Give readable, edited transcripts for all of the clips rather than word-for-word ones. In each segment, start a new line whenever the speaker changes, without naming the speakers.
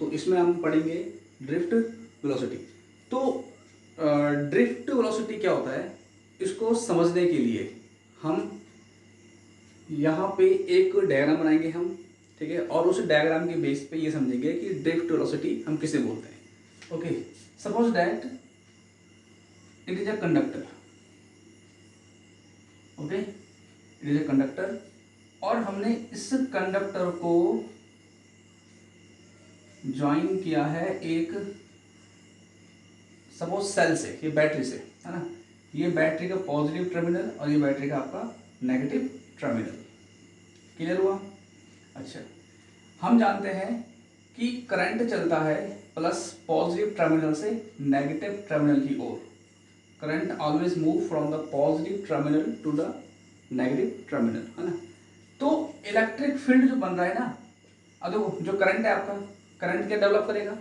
तो इसमें हम पढ़ेंगे ड्रिफ्ट वेलोसिटी। तो ड्रिफ्ट वेलोसिटी क्या होता है, इसको समझने के लिए हम यहाँ पे एक डायग्राम बनाएंगे हम, ठीक है, और उस डायग्राम के बेस पे ये समझेंगे कि ड्रिफ्ट वेलोसिटी हम किसे बोलते हैं। Okay, suppose that it is a conductor, okay, it is a conductor, और हमने इस कंडक्टर को ज्वाइन किया है एक सपोज सेल से, ये बैटरी से है ना, ये बैटरी का पॉजिटिव टर्मिनल और ये बैटरी का आपका नेगेटिव टर्मिनल। क्लियर हुआ? अच्छा, हम जानते हैं कि करंट चलता है प्लस पॉजिटिव टर्मिनल से नेगेटिव टर्मिनल की ओर। Current always move from the positive terminal to the negative terminal, है ना। तो इलेक्ट्रिक फील्ड जो बन रहा है ना, अब देखो जो करंट है आपका, करंट क्या डेवलप करेगा,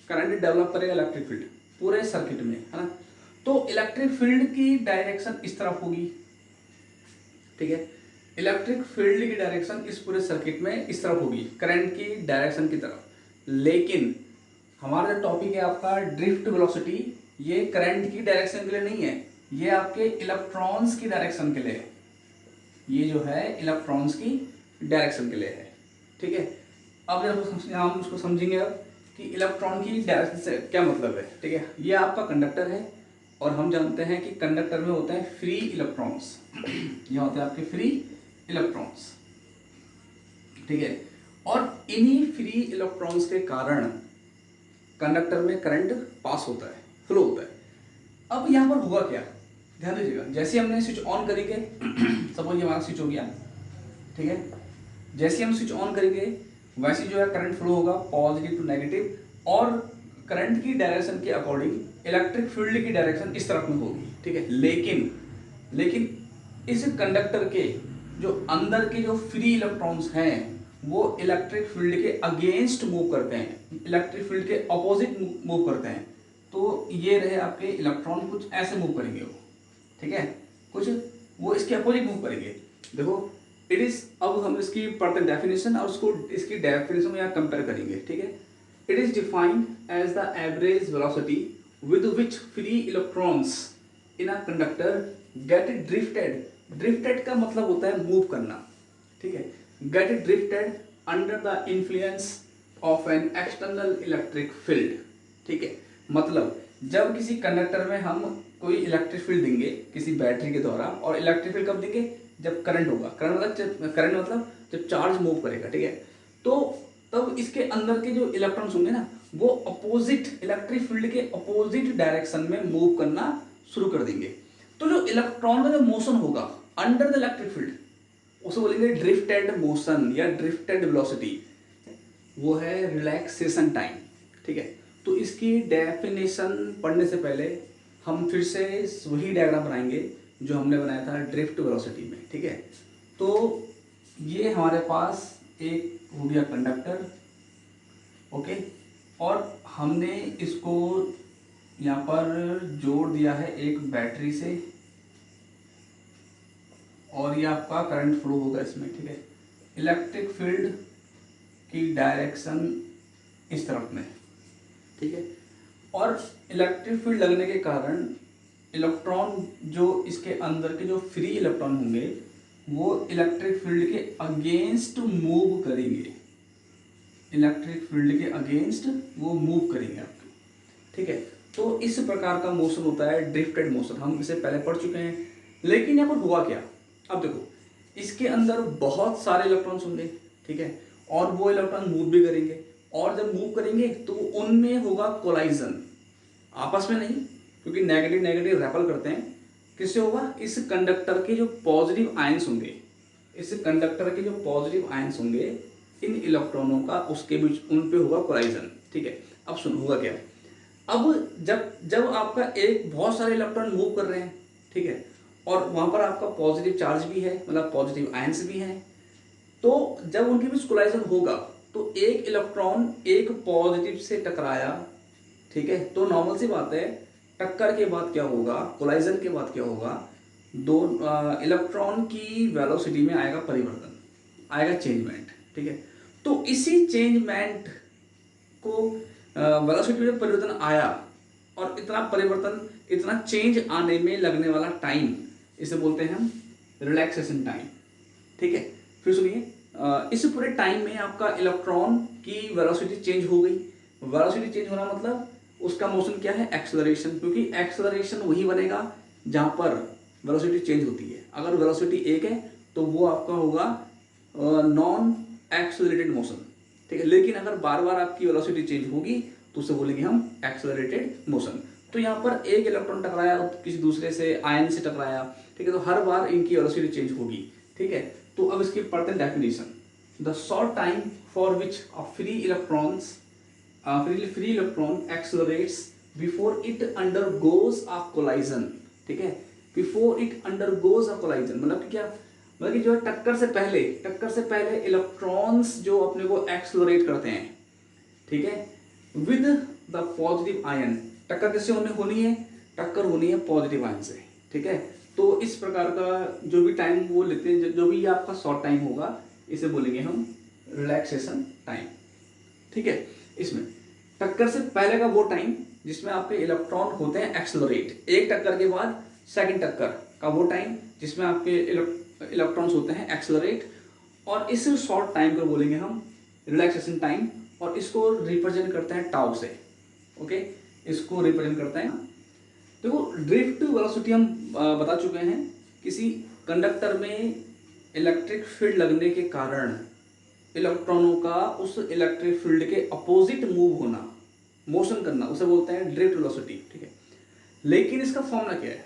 करंट डेवलप करेगा इलेक्ट्रिक फील्ड पूरे सर्किट में, है ना। तो इलेक्ट्रिक फील्ड की डायरेक्शन इस तरफ होगी, ठीक है, इलेक्ट्रिक फील्ड की डायरेक्शन इस पूरे सर्किट में इस तरफ होगी, करंट की डायरेक्शन की तरफ। लेकिन हमारा जो टॉपिक है आपका ड्रिफ्ट वेलोसिटी, ये करंट की डायरेक्शन के लिए नहीं है, ये आपके इलेक्ट्रॉन्स की डायरेक्शन के लिए है। ये जो है इलेक्ट्रॉन्स की डायरेक्शन के लिए है, ठीक है। अब जब हम उसको समझेंगे अब कि इलेक्ट्रॉन की डायरेक्शन से क्या मतलब है, ठीक है। ये आपका कंडक्टर है और हम जानते हैं कि कंडक्टर में होते हैं फ्री इलेक्ट्रॉन्स, ये होते हैं आपके फ्री इलेक्ट्रॉन्स, ठीक है। और इन्हीं फ्री इलेक्ट्रॉन्स के कारण कंडक्टर में करंट पास होता है, फ्लो होता है। अब यहाँ पर होगा क्या, ध्यान दीजिएगा, जैसे हमने स्विच ऑन करेंगे सपोज ये हमारा स्विच हो गया, ठीक है, जैसे हम स्विच ऑन करेंगे वैसे जो है करंट फ्लो होगा पॉजिटिव टू नेगेटिव, और करंट की डायरेक्शन के अकॉर्डिंग इलेक्ट्रिक फील्ड की डायरेक्शन इस तरफ में होगी, ठीक है। लेकिन इस कंडक्टर के जो अंदर के जो फ्री इलेक्ट्रॉन्स हैं वो इलेक्ट्रिक फील्ड के अगेंस्ट मूव करते हैं, इलेक्ट्रिक फील्ड के अपोजिट मूव करते हैं। तो ये रहे आपके इलेक्ट्रॉन, कुछ ऐसे मूव करेंगे वो, ठीक है, कुछ वो इसके अपोजिट मूव करेंगे। देखो इट इज, अब हम इसकी पढ़ते हैं डेफिनेशन और उसको इसकी डेफिनेशन में यहाँ कंपेयर करेंगे, ठीक है। It is defined as the average velocity with which free electrons in a conductor get drifted. Drifted का मतलब होता है मूव करना, ठीक है, get drifted under the influence of an external electric field, ठीक है। मतलब जब किसी कंडक्टर में हम कोई इलेक्ट्रिक फील्ड देंगे किसी बैटरी के द्वारा, और इलेक्ट्रिक फील्ड कब देंगे, जब करंट होगा, करंट मतलब जब चार्ज मूव करेगा, ठीक है। तो तब इसके अंदर के जो इलेक्ट्रॉन्स होंगे ना वो अपोजिट इलेक्ट्रिक फील्ड के अपोजिट डायरेक्शन में मूव करना शुरू कर देंगे। तो जो इलेक्ट्रॉन का जो मोशन होगा अंडर द इलेक्ट्रिक फील्ड उसे बोलेंगे ड्रिफ्टेड मोशन या ड्रिफ्टेड वेलोसिटी, वो है रिलैक्सेशन टाइम, ठीक है। तो इसकी डेफिनेशन पढ़ने से पहले हम फिर से वही डायग्राम बनाएंगे जो हमने बनाया था ड्रिफ्ट वेलोसिटी में, ठीक है। तो ये हमारे पास एक हो गया कंडक्टर, ओके, और हमने इसको यहाँ पर जोड़ दिया है एक बैटरी से, और ये आपका करंट फ्लो होगा इसमें, ठीक है। इलेक्ट्रिक फील्ड की डायरेक्शन इस तरफ में, ठीक है, और इलेक्ट्रिक फील्ड लगने के कारण इलेक्ट्रॉन जो इसके अंदर के जो फ्री इलेक्ट्रॉन होंगे वो इलेक्ट्रिक फील्ड के अगेंस्ट मूव करेंगे, इलेक्ट्रिक फील्ड के अगेंस्ट वो मूव करेंगे आपके, ठीक है। तो इस प्रकार का मोशन होता है ड्रिफ्टेड मोशन, हम इसे पहले पढ़ चुके हैं। लेकिन यहाँ पर हुआ क्या, अब देखो इसके अंदर बहुत सारे इलेक्ट्रॉन्स होंगे, ठीक है, और वो इलेक्ट्रॉन मूव भी करेंगे, और जब मूव करेंगे तो उनमें होगा कोलाइजन, आपस में नहीं, क्योंकि नेगेटिव नेगेटिव रेपल करते हैं। किससे होगा, इस कंडक्टर के जो पॉजिटिव आयंस होंगे, इस कंडक्टर के जो पॉजिटिव आयंस होंगे इन इलेक्ट्रॉनों का उसके बीच उन पे होगा कोलाइजन, ठीक है। अब सुन होगा क्या, अब जब जब आपका एक बहुत सारे इलेक्ट्रॉन मूव कर रहे हैं, ठीक है, और वहां पर आपका पॉजिटिव चार्ज भी है, मतलब पॉजिटिव आयंस भी हैं, तो जब उनके बीच कोलाइजन होगा तो एक इलेक्ट्रॉन एक पॉजिटिव से टकराया, ठीक है, तो नॉर्मल सी बात है, टक्कर के बाद क्या होगा, कोलाइजन के बाद क्या होगा, दो इलेक्ट्रॉन की वेलोसिटी में आएगा परिवर्तन, आएगा चेंजमेंट, ठीक है। तो इसी चेंजमेंट को वेलोसिटी में परिवर्तन आया और इतना परिवर्तन, इतना चेंज आने में लगने वाला टाइम, इसे बोलते हैं हम रिलैक्सेशन टाइम। ठीक है, फिर सुनिए, इस पूरे टाइम में आपका इलेक्ट्रॉन की वेलोसिटी चेंज हो गई। वेलोसिटी चेंज होना मतलब उसका मोशन क्या है, एक्सेलरेशन, क्योंकि एक्सेलरेशन वही बनेगा जहां पर वेलोसिटी चेंज होती है। अगर वेलोसिटी एक है तो वो आपका होगा नॉन एक्सेलरेटेड मोशन। ठीक है, लेकिन अगर बार बार आपकी वेलोसिटी चेंज होगी तो उसे बोलेंगे हम एक्सेलरेटेड मोशन। तो यहाँ पर एक इलेक्ट्रॉन टकराया किसी दूसरे से, आयन से टकराया, ठीक है, तो हर बार इनकी वेलोसिटी चेंज होगी। ठीक है, तो अब इसकी पढ़ते हैं definition. The short time for which a free electron accelerates before it undergoes a collision. ठीक है, before it undergoes a collision मतलब कि क्या, मतलब कि जो है टक्कर से पहले इलेक्ट्रॉन्स जो अपने को एक्सेलरेट करते हैं, ठीक है, विद द पॉजिटिव आयन। टक्कर किससे होनी है, टक्कर होनी है पॉजिटिव आयन से। ठीक है, तो इस प्रकार का जो भी टाइम वो लेते हैं, जो भी आपका शॉर्ट टाइम होगा, इसे बोलेंगे हम रिलैक्सेशन टाइम। ठीक है, इसमें टक्कर से पहले का वो टाइम जिसमें आपके इलेक्ट्रॉन होते हैं एक्सेलरेट, एक टक्कर के बाद सेकंड टक्कर का वो टाइम जिसमें आपके इलेक्ट्रॉन्स होते हैं एक्सेलरेट, और इस शॉर्ट टाइम को बोलेंगे हम रिलैक्सेशन टाइम, और इसको रिप्रेजेंट करते हैं टाउ से। ओके, इसको रिप्रेजेंट करते हैं। देखो, ड्रिफ्ट वेलोसिटी हम बता चुके हैं, किसी कंडक्टर में इलेक्ट्रिक फील्ड लगने के कारण इलेक्ट्रॉनों का उस इलेक्ट्रिक फील्ड के अपोजिट मूव होना, मोशन करना, उसे बोलते हैं ड्रिफ्ट वेलोसिटी। ठीक है, लेकिन इसका फॉर्मूला क्या है,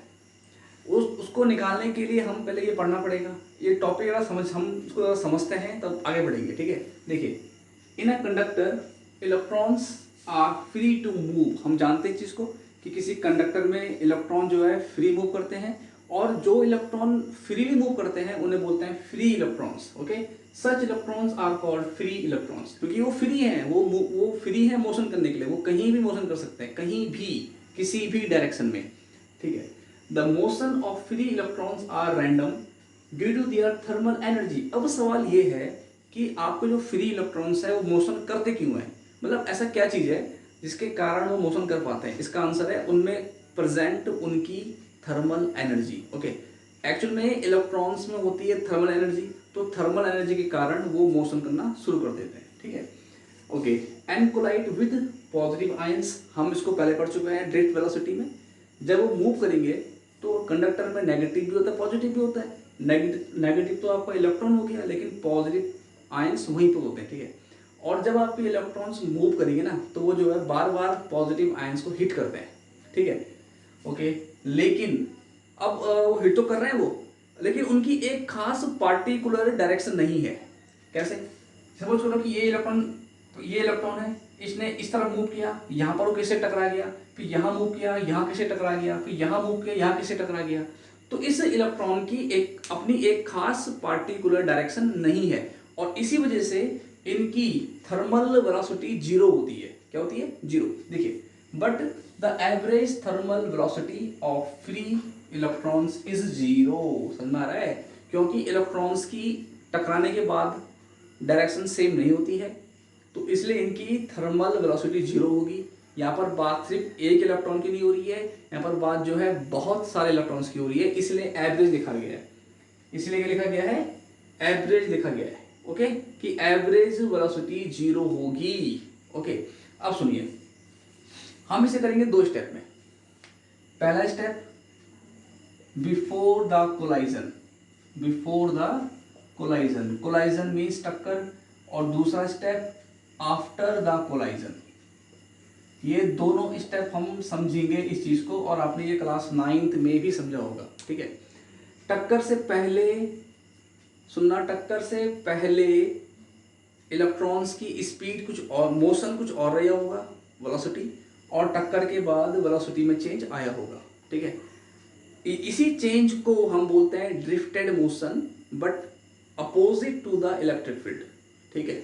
उसको निकालने के लिए हम पहले ये पढ़ना पड़ेगा। ये टॉपिक अगर हम इसको समझते हैं तब आगे बढ़ेंगे। ठीक है, देखिए, in a conductor electrons are free to move. हम जानते हैं चीज को कि किसी कंडक्टर में इलेक्ट्रॉन जो है फ्री मूव करते हैं, और जो इलेक्ट्रॉन फ्रीली मूव करते हैं उन्हें बोलते हैं free electrons. Okay, such electrons are called free electrons, क्योंकि वो फ्री हैं, वो फ्री है मोशन करने के लिए, वो कहीं भी मोशन कर सकते हैं, कहीं भी, किसी भी डायरेक्शन में। ठीक है, the motion of free electrons are random due to their thermal energy. अब सवाल ये है कि आपके जो फ्री इलेक्ट्रॉन्स है वो मोशन करते क्यों हैं, मतलब ऐसा क्या चीज है जिसके कारण वो मोशन कर पाते हैं। इसका आंसर है उनमें प्रेजेंट उनकी थर्मल एनर्जी। ओके, एक्चुअल में इलेक्ट्रॉन्स में होती है थर्मल एनर्जी, तो थर्मल एनर्जी के कारण वो मोशन करना शुरू कर देते हैं। ठीक है, okay, and collide with positive ions, हम इसको पहले पढ़ चुके हैं ड्रिफ्ट वेलोसिटी में। जब वो मूव करेंगे तो कंडक्टर में नेगेटिव भी होता है, पॉजिटिव भी होता है। नेगेटिव तो आपका इलेक्ट्रॉन हो गया, लेकिन पॉजिटिव आयंस वहीं पर होते हैं। ठीक है, और जब आपके इलेक्ट्रॉन्स मूव करेंगे ना तो वो जो है बार बार पॉजिटिव आयंस को हिट करते हैं। ठीक है, ओके, लेकिन अब वो हिट तो कर रहे हैं वो, लेकिन उनकी एक खास पार्टिकुलर डायरेक्शन नहीं है। कैसे, सपोज करो कि ये इलेक्ट्रॉन है, इसने इस तरफ मूव किया, यहाँ पर वो किससे टकरा गया, फिर यहाँ मूव किया, यहाँ किससे टकरा गया, फिर यहाँ मूव किया, यहाँ किससे टकरा गया। तो इस इलेक्ट्रॉन की अपनी एक खास पार्टिकुलर डायरेक्शन नहीं है, और इसी वजह से इनकी थर्मल वेलोसिटी जीरो होती है। क्या होती है, जीरो। देखिए, but the average thermal velocity of free electrons is zero. समझ में आ रहा है, क्योंकि इलेक्ट्रॉन्स की टकराने के बाद डायरेक्शन सेम नहीं होती है, तो इसलिए इनकी थर्मल वेलोसिटी जीरो होगी। यहाँ पर बात सिर्फ एक इलेक्ट्रॉन की नहीं हो रही है, यहाँ पर बात जो है बहुत सारे इलेक्ट्रॉन्स की हो रही है, इसलिए एवरेज लिखा गया है। इसलिए क्या लिखा गया है, एवरेज लिखा गया है। ओके, कि एवरेज वेलोसिटी जीरो होगी। ओके, अब सुनिए, हम इसे करेंगे दो स्टेप में। पहला step before the collision, before the collision, collision means टक्कर, और दूसरा स्टेप आफ्टर द कोलाइजन। ये दोनों स्टेप हम समझेंगे इस चीज को, और आपने ये क्लास 9th में भी समझा होगा। ठीक है, टक्कर से पहले सुनना, टक्कर से पहले इलेक्ट्रॉन्स की स्पीड कुछ और, मोशन कुछ और रहा होगा, वेलोसिटी, और टक्कर के बाद वेलोसिटी में चेंज आया होगा। ठीक है, इसी चेंज को हम बोलते हैं drifted motion, but opposite to the electric field. ठीक है,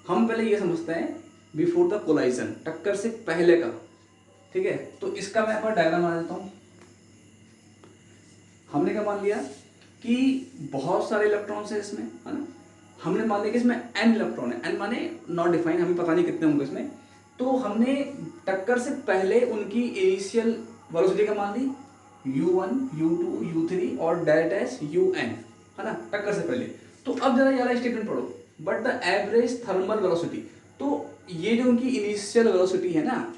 हम पहले ये समझते हैं बिफोर द कोलाइजन, टक्कर से पहले का। ठीक है, तो इसका मैं आपका डायग्राम बना देता हूं। हमने क्या मान लिया कि बहुत सारे इलेक्ट्रॉन्स है इसमें, है ना। हमने मान लिया कि इसमें n इलेक्ट्रॉन है, n माने नॉट डिफाइन, हमें पता नहीं कितने होंगे इसमें, तो हमने टक्कर से पहले उनकी इनिशियल वेलोसिटी का मान ली u1, u2, u3 और डेल्टा डैश un, है ना, टक्कर से पहले। तो अब जरा ये स्टेटमेंट पढ़ो, but the average thermal velocity. तो ये जो उनकी इनिशियल वेलोसिटी है ना,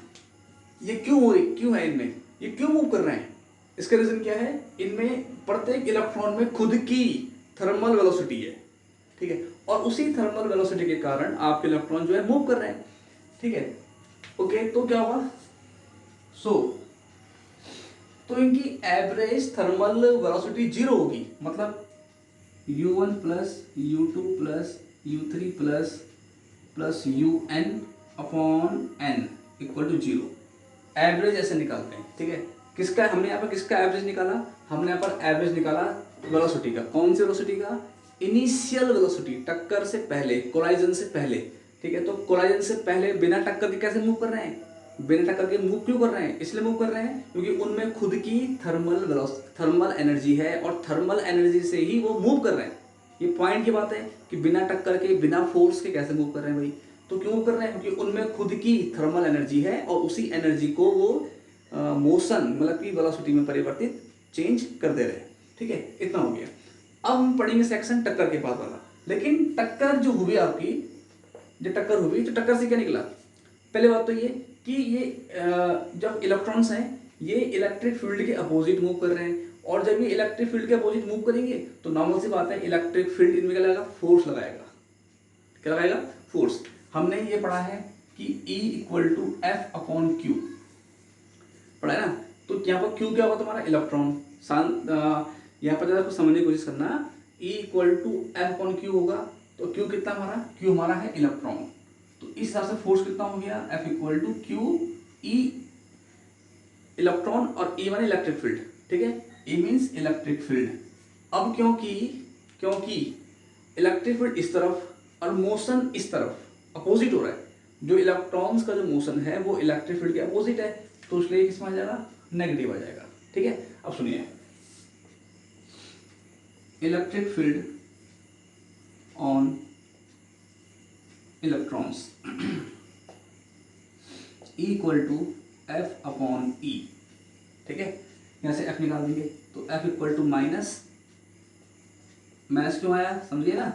ये क्यों है इनमें, ये क्यों मूव कर रहे हैं, इसका रीजन क्या है, इनमें प्रत्येक इलेक्ट्रॉन में खुद की थर्मल वेलोसिटी है, ठीक है, और उसी थर्मल वेलोसिटी के कारण आपके इलेक्ट्रॉन जो है मूव कर रहे हैं, ठीक है। ओके, तो क्या होगा, तो इनकी एवरेज थर्मल वेलोसिटी 0 होगी, मतलब u1 plus u2 plus u3 plus un upon n equal to 0। Average ऐसे निकालते हैं, ठीक है। किसका, हमने यहाँ पर किसका एवरेज निकाला, हमने यहाँ पर एवरेज निकाला वेलोसिटी का। कौन सी वेलोसिटी का, इनिशियल वेलोसिटी, टक्कर से पहले, कोलाइजन से पहले, ठीक है। तो कोलाइजन से पहले बिना टक्कर के कैसे मूव कर रहे हैं, बिना टक्कर के मूव क्यों कर रहे हैं, इसलिए मूव कर रहे हैं क्योंकि उनमें खुद की थर्मल एनर्जी है और थर्मल एनर्जी से ही वो मूव कर रहे हैं। ये पॉइंट की बात है कि बिना टक्कर के, बिना फोर्स के कैसे मूव कर रहे हैं भाई, तो क्यों कर रहे हैं, क्योंकि उनमें खुद की थर्मल एनर्जी है और उसी एनर्जी को वो मोशन मतलब कि वेलोसिटी में परिवर्तित चेंज कर दे रहे हैं, ठीक है। इतना हो गया। अब हम पढ़ेंगे सेक्शन टक्कर के बाद वाला। लेकिन टक्कर जो हुई आपकी, जो टक्कर हुई, तो टक्कर से क्या निकला, पहले बात तो ये कि ये जब इलेक्ट्रॉन्स हैं ये इलेक्ट्रिक फील्ड के अपोजिट मूव कर रहे हैं, और जब ये इलेक्ट्रिक फील्ड के अपोजिट मूव करेंगे तो नॉर्मल सी बात है इलेक्ट्रिक फील्ड इनमें क्या लगाएगा, फोर्स लगाएगा। क्या लगाएगा, फोर्स। हमने ये पढ़ा है कि E equal to F upon Q, पढ़ा है ना। तो यहाँ पर क्यू क्या होगा तुम्हारा, इलेक्ट्रॉन। यहाँ पर जरा कुछ समझने की कोशिश करना, E equal to F upon Q होगा, तो क्यू कितना हमारा, क्यू हमारा है इलेक्ट्रॉन, तो इस हिसाब से फोर्स कितना हो गया, F equal to Q E electron और E वन इलेक्ट्रिक फील्ड, ठीक है। E means electric field. अब क्योंकि इलेक्ट्रिक फील्ड इस तरफ और मोशन इस तरफ अपोजिट हो रहा है, जो इलेक्ट्रॉन्स का जो मोशन है वो इलेक्ट्रिक फील्ड के अपोजिट है, तो इसलिए किसमें आ जाएगा, नेगेटिव आ जाएगा, ठीक है। अब सुनिए, electric field on electrons E equal to F upon E, ठीक है। यहां से F निकाल देंगे तो F इक्वल टू माइनस क्यों आया, समझिए ना,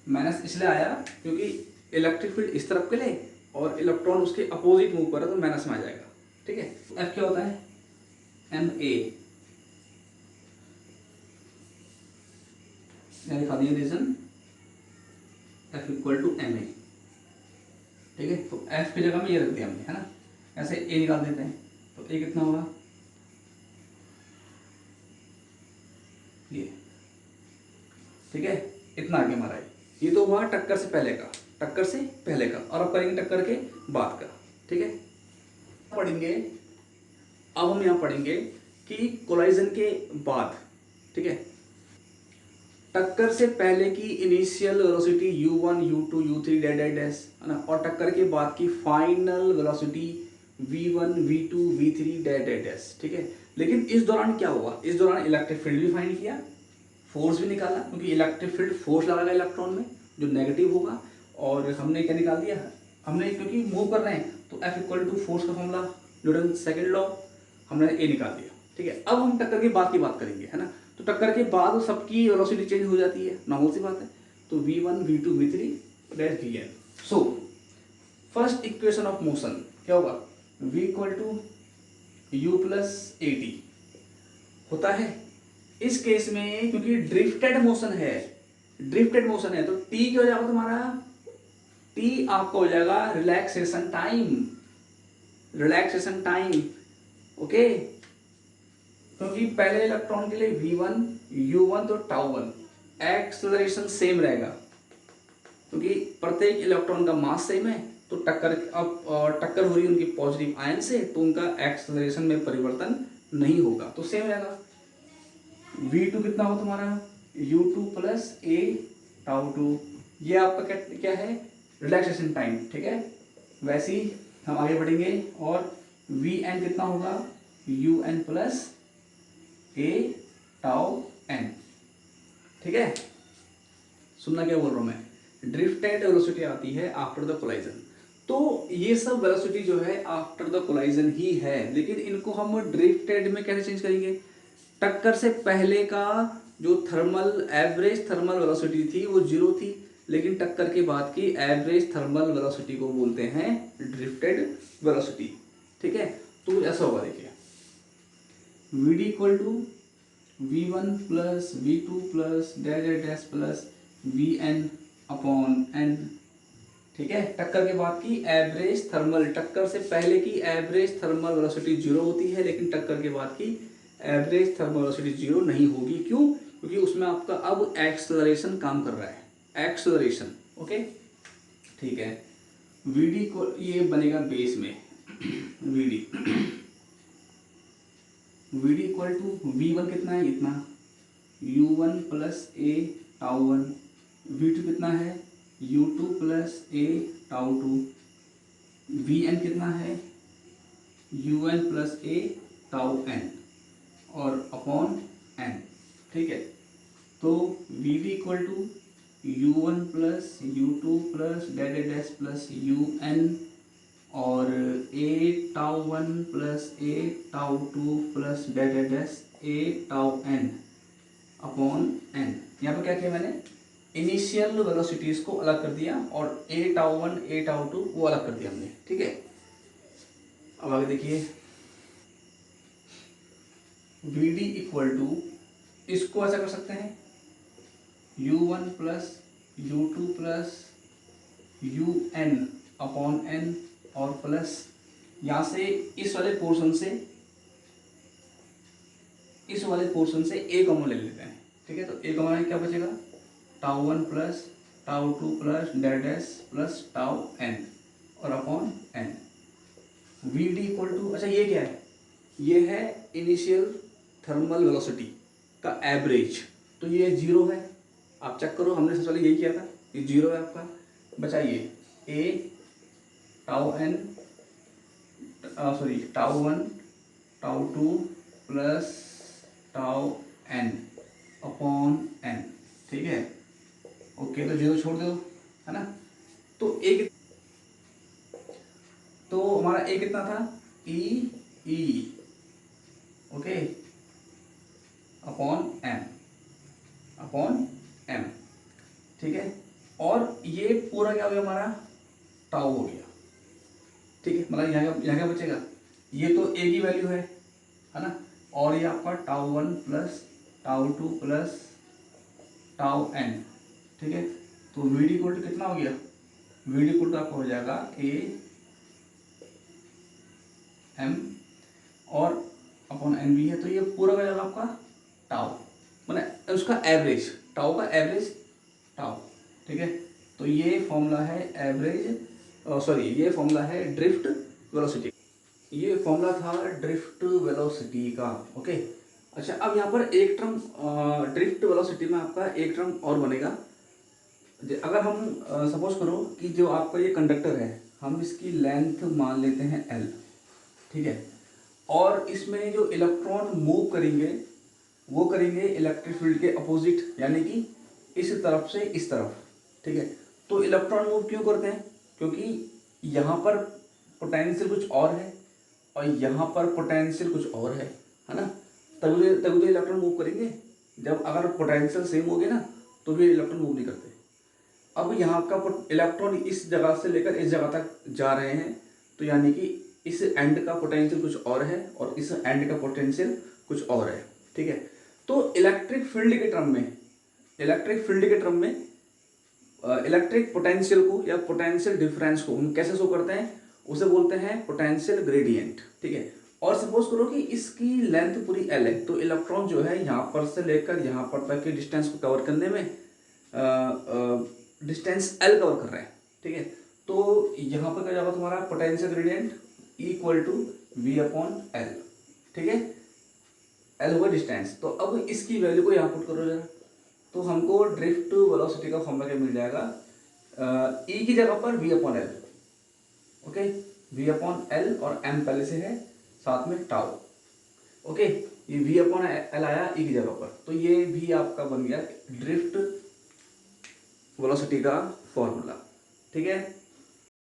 माइनस इसलिए आया क्योंकि इलेक्ट्रिक फील्ड इस तरफ के लिए और इलेक्ट्रॉन उसके अपोजिट मूव कर रहा है, तो माइनस में आ जाएगा, ठीक है। तो F क्या होता है, MA, यहाँ लिखा दिया reason, F equal to MA, ठीक है। तो F की जगह में ये रख दिया हमने, है ना, ऐसे A निकाल देते हैं, तो A कितना होगा, ये, ठीक है। इतना आगे हमारा ये तो हुआ टक्कर से पहले का, टक्कर से पहले का, और अब करेंगे टक्कर के बाद का, ठीक है। पढ़ेंगे, अब हम यहाँ पढ़ेंगे कि कोलाइजन के बाद, ठीक है, टक्कर से पहले की initial velocity u1, u2, u3 dash, है ना, और टक्कर के बाद की final velocity v1, v2, v3 dash, ठीक है। लेकिन इस दौरान क्या हुआ, इस दौरान इलेक्ट्रिक फील्ड भी फाइंड किया, फोर्स भी निकाला, क्योंकि इलेक्ट्रिक फील्ड फोर्स लगाएगा इलेक्ट्रॉन में जो नेगेटिव होगा, और हमने क्या निकाल दिया, हमने क्योंकि मूव कर रहे हैं तो F इक्वल टू फोर्स का फॉर्मूला न्यूटन सेकंड लॉ, हमने A निकाल दिया, ठीक है। अब हम टक्कर के बाद की बात करेंगे, है ना। तो टक्कर के बाद सबकी वेलोसिटी चेंज हो जाती है, नॉर्मल सी बात है। तो v1, v2, v3 that vn। So first equation of motion क्या होगा, v equal to u plus a t होता है। इस केस में क्योंकि ड्रिफ्टेड मोशन है तो t क्या हो जाएगा तुम्हारा, t आपका हो जाएगा रिलैक्सेशन टाइम, ओके। क्योंकि पहले इलेक्ट्रॉन के लिए v1, u1 तो τ1, एक्सेलरेशन सेम रहेगा, क्योंकि प्रत्येक इलेक्ट्रॉन का मास सेम है, तो टक्कर हो रही है उनकी पॉजिटिव आयन से, तो उनका एक्सेलरेशन में परिवर्तन नहीं होगा, तो सेम रहेगा। v2 कितना हो तुम्हारा, u2 प्लस a τ2, ये आपका क्या है, रिलैक्सेशन टाइम, ठीक है। वैसे ही हम आगे बढ़ेंगे और vn कितना होगा, un प्लस a τn, ठीक है। सुनना क्या बोल रहा हूं मैं, ड्रिफ्टेड वेलोसिटी आती है आफ्टर द कोलाइजन, तो ये सब वेलोसिटी जो है आफ्टर द कोलाइजन ही है, लेकिन इनको हम ड्रिफ्टेड में कैसे चेंज करेंगे? टक्कर से पहले का जो थर्मल एवरेज थर्मल वेलोसिटी थी वो 0 थी, लेकिन टक्कर के बाद की एवरेज थर्मल वेलोसिटी को बोलते हैं ड्रिफ्टेड वेलोसिटी। ठीक है, तो ऐसा होगा, देखिए V D equal to V one plus V two plus dash dash dash plus V N upon N. ठीक है, टक्कर के बाद की एवरेज थर्मल, टक्कर से पहले की एवरेज थर्मल वेलोसिटी 0 होती है, लेकिन टक्कर के बाद की एवरेज थर्मल वेलोसिटी 0 नहीं होगी। क्यों? क्योंकि उसमें आपका अब एक्सेलरेशन काम कर रहा है, एक्सेलरेशन। ओके, ठीक है, वीडी को ये बनेगा बेस में VD VD equal to V one कितना है, इतना, U one plus A tau one, V two कितना है, U two plus A tau two, V N कितना है, U N plus A tau N और अपॉन एन। ठीक है, तो V V equal to U one plus U two plus dash dash plus U N और A tau one plus A tau two plus dash dash A tau N upon N. यहाँ पर क्या किया मैंने, initial velocities को अलग कर दिया और A tau one A tau two वो अलग कर दिया हमने। ठीक है, अब आगे देखिए, वी डी इक्वल टू, इसको ऐसा कर सकते हैं U one plus U two plus U N upon N और प्लस यहाँ से इस वाले पोर्शन से ए कॉमन ले लेते हैं। ठीक है, तो ए कॉमन क्या बचेगा, tau one plus tau two plus dash plus tau N और upon N. V D equal to, अच्छा ये क्या है, ये है इनिशियल थर्मल वेलोसिटी का एवरेज, तो ये 0 है। आप चेक करो, हमने सबसे पहले यही किया था, ये 0 है आपका। बचाइए A tau N tau one tau two plus tau N upon N. ठीक है, ओके, तो 0 छोड़ दो, है ना। तो एक, तो हमारा ए कितना था, ई ओके अपॉन एम। ठीक है, और ये पूरा क्या हो गया हमारा, टाउ हो गया। ठीक है, मतलब यहाँ क्या बचेगा, ये तो ए की वैल्यू है ना, और ये आपका tau one plus tau two plus tau N. ठीक है, तो वी डी इक्वल टू कितना हो गया, वी डी इक्वल टू आपका हो जाएगा ए एम और अपॉन एन भी है, तो ये पूरा हो जाएगा आपका टाउ, मतलब उसका एवरेज, टाउ का एवरेज टाउ। ठीक है, तो ये फॉर्मूला है ये फॉर्मूला है ड्रिफ्ट वेलोसिटी, ये फॉर्मूला था ड्रिफ्ट वेलोसिटी का। ओके, अच्छा, अब यहाँ पर एक टर्म ड्रिफ्ट वेलोसिटी में आपका एक टर्म और बनेगा। अगर हम सपोज करो कि जो आपका ये कंडक्टर है, हम इसकी लेंथ मान लेते हैं L। ठीक है, और इसमें जो इलेक्ट्रॉन मूव करेंगे वो करेंगे इलेक्ट्रिक फील्ड के अपोजिट, यानी कि इस तरफ से इस तरफ। ठीक है, तो इलेक्ट्रॉन मूव क्यों करते हैं, क्योंकि यहाँ पर पोटेंशियल कुछ और है और यहाँ पर पोटेंशियल कुछ और है ना, तभी तो इलेक्ट्रॉन मूव करेंगे। जब अगर पोटेंशियल सेम होगी ना तो भी इलेक्ट्रॉन मूव नहीं करते। अब यहाँ का इलेक्ट्रॉन इस जगह से लेकर इस जगह तक जा रहे हैं, तो यानी कि इस एंड का पोटेंशियल कुछ और है और इस एंड का पोटेंशियल कुछ और है। ठीक है, तो इलेक्ट्रिक फील्ड के टर्म में इलेक्ट्रिक पोटेंशियल को या पोटेंशियल डिफरेंस को हम कैसे शो करते हैं, उसे बोलते हैं पोटेंशियल ग्रेडियंट। ठीक है, और सपोज करो कि इसकी लेंथ पूरी L है, तो इलेक्ट्रॉन जो है यहाँ पर से लेकर यहाँ पर तक के डिस्टेंस को कवर करने में डिस्टेंस L कवर कर रहे हैं। ठीक है, तो यहाँ पर क्या जाएगा तुम्हारा potential gradient equal to V upon L। ठीक है, L हुआ डिस्टेंस, तो अब इसकी वैल्यू को यहाँ पुट करो जरा, तो हमको ड्रिफ्ट वेलोसिटी का फॉर्मूला क्या मिल जाएगा, E की जगह पर V upon L। Okay, V upon L और M पहले से है, साथ में टाउ। ओके, ये V अपॉन L आया E की जगह पर, तो ये भी आपका बन गया ड्रिफ्ट वेलोसिटी का फॉर्मूला। ठीक है।